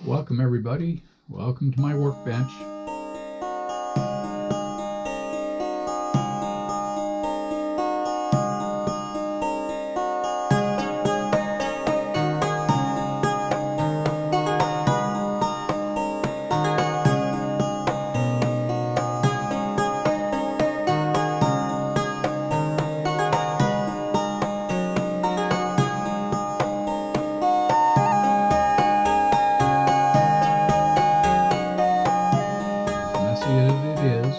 Welcome everybody. Welcome to my workbench.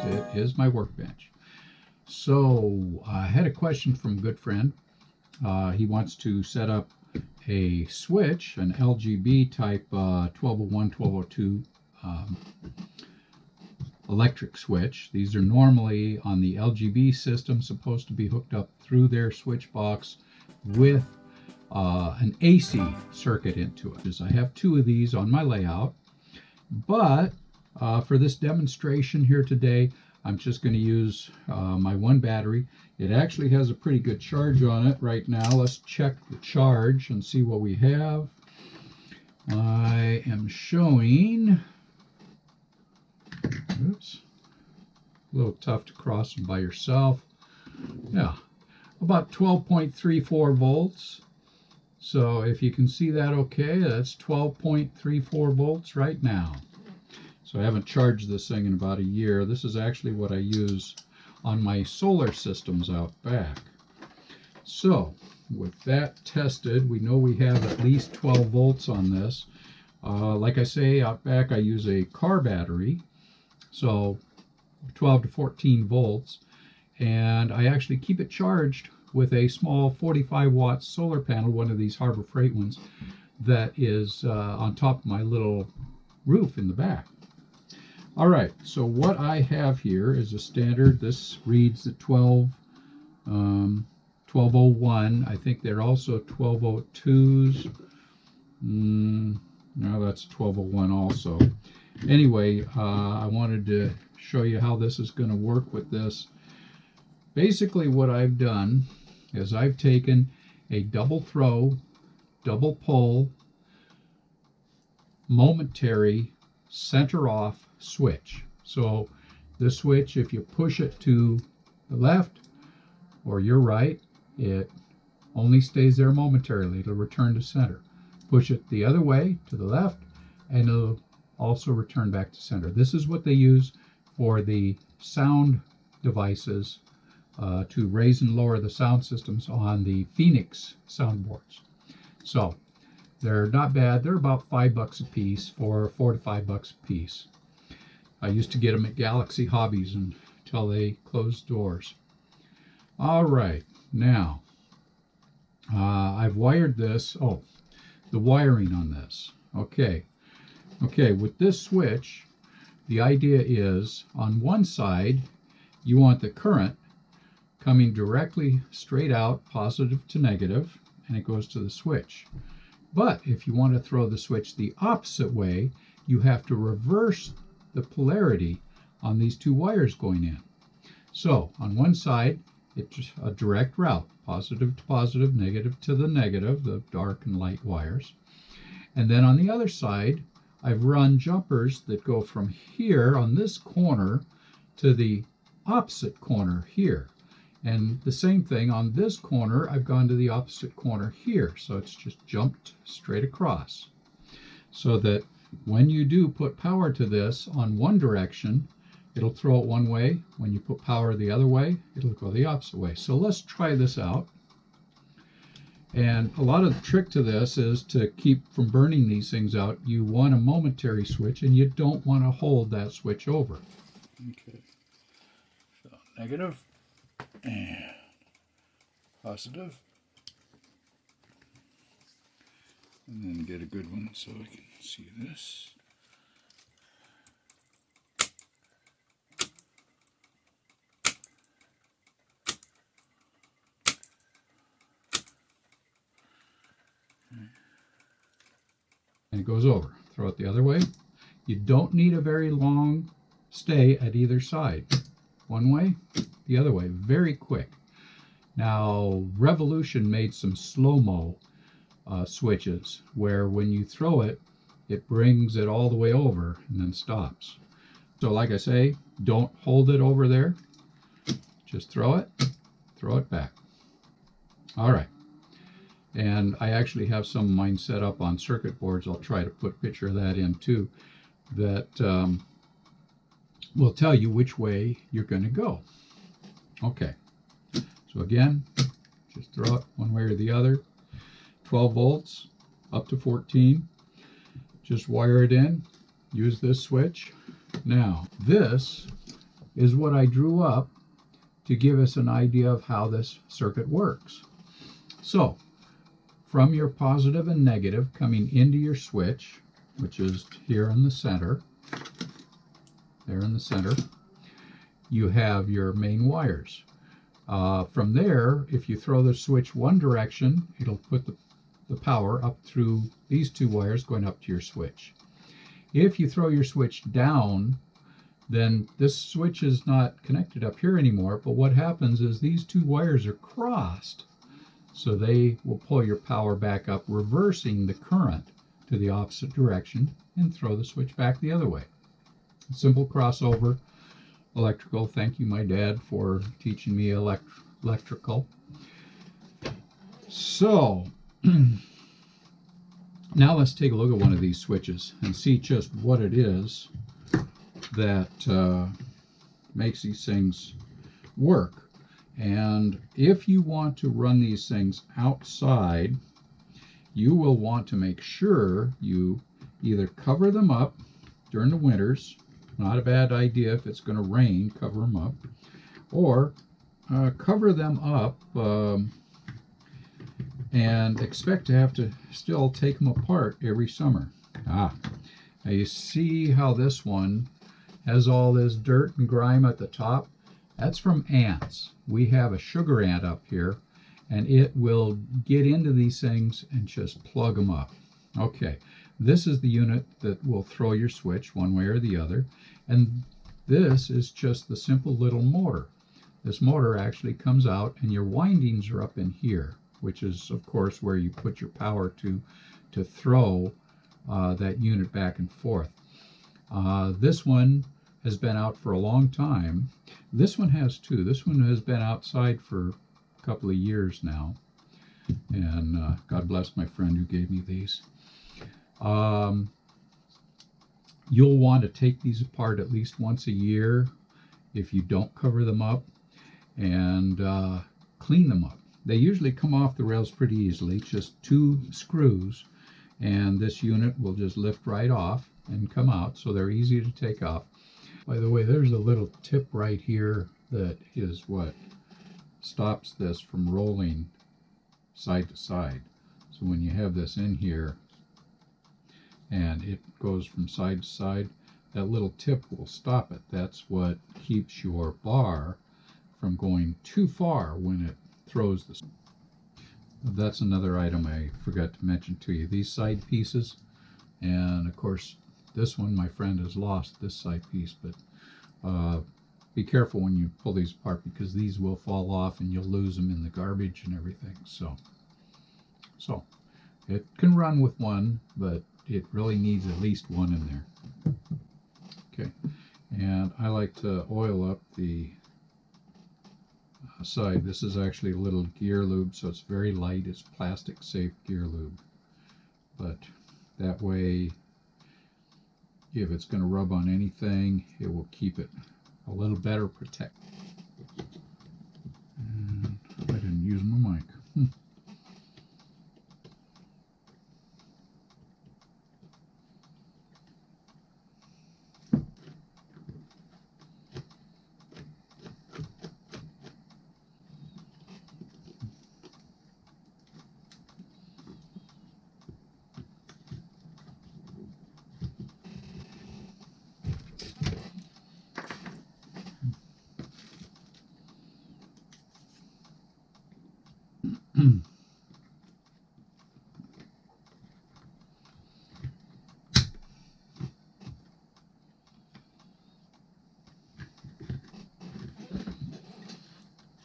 It is my workbench. So I had a question from a good friend. He wants to set up a switch, an LGB type 1201, 1202 electric switch. These are normally on the LGB system supposed to be hooked up through their switch box with an AC circuit into it. I have two of these on my layout, but for this demonstration here today, I'm just going to use my one battery. It actually has a pretty good charge on it right now. Let's check the charge and see what we have. I am showing, oops, a little tough to cross them by yourself. Yeah, about 12.34 volts. So if you can see that okay, that's 12.34 volts right now. So I haven't charged this thing in about a year. This is actually what I use on my solar systems out back. So with that tested, we know we have at least 12 volts on this. Like I say, out back I use a car battery, so 12 to 14 volts. And I actually keep it charged with a small 45 watt solar panel, one of these Harbor Freight ones, that is on top of my little roof in the back. All right, so what I have here is a standard. This reads at 1201. I think they're also 1202s. No, that's 1201 also. Anyway, I wanted to show you how this is going to work with this. Basically, what I've done is I've taken a double throw, double pull, momentary center off switch. So this switch, if you push it to the left or your right, it only stays there momentarily. It'll return to center. Push it the other way to the left and it'll also return back to center. This is what they use for the sound devices to raise and lower the sound systems on the Phoenix soundboards. So they're not bad. They're about $5 a piece, for $4 to $5 a piece. I used to get them at Galaxy Hobbies until they closed doors. All right, now I've wired this. Oh, the wiring on this. Okay, with this switch, the idea is on one side you want the current coming directly straight out, positive to negative, and it goes to the switch. But if you want to throw the switch the opposite way, you have to reverse the polarity on these two wires going in. So on one side, it's a direct route, positive to positive, negative to the negative, the dark and light wires. And then on the other side, I've run jumpers that go from here on this corner to the opposite corner here. And the same thing on this corner, I've gone to the opposite corner here. So it's just jumped straight across. So that when you do put power to this on one direction, it'll throw it one way. When you put power the other way, it'll go the opposite way. So let's try this out. And a lot of the trick to this is to keep from burning these things out. You want a momentary switch and you don't want to hold that switch over. Okay, so negative and positive, and then get a good one so I can see this. And it goes over. Throw it the other way. You don't need a very long stay at either side. One way, the other way, very quick. Now, Revolution made some slow-mo switches where when you throw it, it brings it all the way over and then stops. So like I say, don't hold it over there. Just throw it back. All right. And I actually have some of mine set up on circuit boards. I'll try to put a picture of that in too. That will tell you which way you're going to go. Okay. So again, just throw it one way or the other. 12 volts up to 14. Just wire it in. Use this switch. Now, this is what I drew up to give us an idea of how this circuit works. So, from your positive and negative coming into your switch, which is here in the center, there in the center, you have your main wires. From there, if you throw the switch one direction, it'll put the power up through these two wires going up to your switch. If you throw your switch down, then this switch is not connected up here anymore, but what happens is these two wires are crossed, so they will pull your power back up, reversing the current to the opposite direction, and throw the switch back the other way. Simple crossover electrical. Thank you, my dad, for teaching me electrical. So, now let's take a look at one of these switches and see just what it is that makes these things work. And if you want to run these things outside, you will want to make sure you either cover them up during the winters. Not a bad idea if it's going to rain, cover them up. Or cover them up and expect to have to still take them apart every summer. Now you see how this one has all this dirt and grime at the top? That's from ants. We have a sugar ant up here, and it will get into these things and just plug them up. Okay, this is the unit that will throw your switch one way or the other, and this is just the simple little motor. This motor actually comes out, and your windings are up in here, which is, of course, where you put your power to throw that unit back and forth. This one has been out for a long time. This one has too. This one has been outside for a couple of years now, and God bless my friend who gave me these. You'll want to take these apart at least once a year if you don't cover them up, and clean them up. They usually come off the rails pretty easily, just 2 screws, and this unit will just lift right off and come out, so they're easy to take off. By the way, there's a little tip right here that is what stops this from rolling side to side. So when you have this in here and it goes from side to side, that little tip will stop it. That's what keeps your bar from going too far when it throws this. That's another item I forgot to mention to you. These side pieces, and of course this one, my friend has lost this side piece, but be careful when you pull these apart, because these will fall off and you'll lose them in the garbage and everything. So it can run with one, but it really needs at least one in there. Okay, and I like to oil up the side. This is actually a little gear lube, so it's very light. It's plastic safe gear lube, but that way if it's going to rub on anything, it will keep it a little better protected. And I didn't use my mic.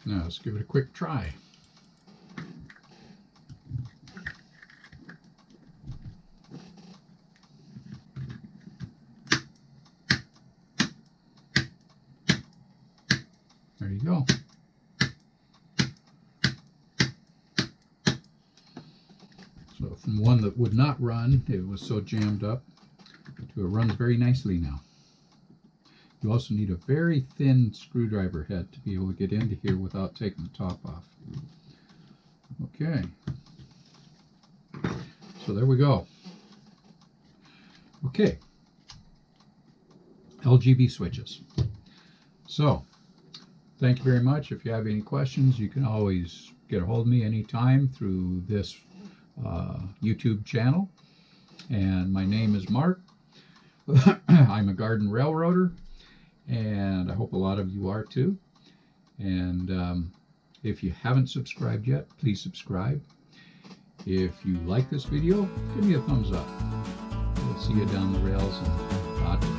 Now let's give it a quick try. you go. So from one that would not run, it was so jammed up, to it runs very nicely now. You also need a very thin screwdriver head to be able to get into here without taking the top off. Okay. So there we go. Okay. LGB switches. So, thank you very much. If you have any questions, you can always get a hold of me anytime through this YouTube channel. And my name is Mark. I'm a garden railroader, and I hope a lot of you are too. And if you haven't subscribed yet, please subscribe. If you like this video, give me a thumbs up. We'll see you down the rails, and God bless.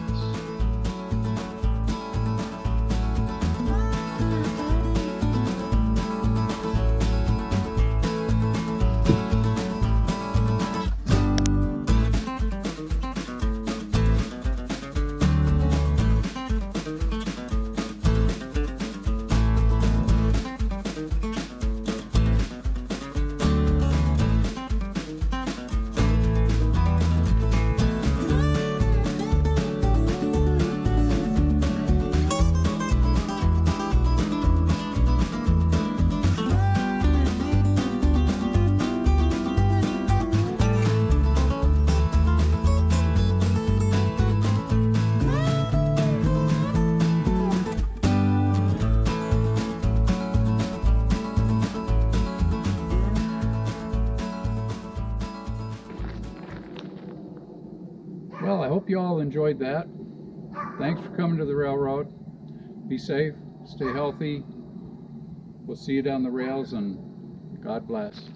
Well, I hope you all enjoyed that. Thanks for coming to the railroad. Be safe, stay healthy. We'll see you down the rails, and God bless.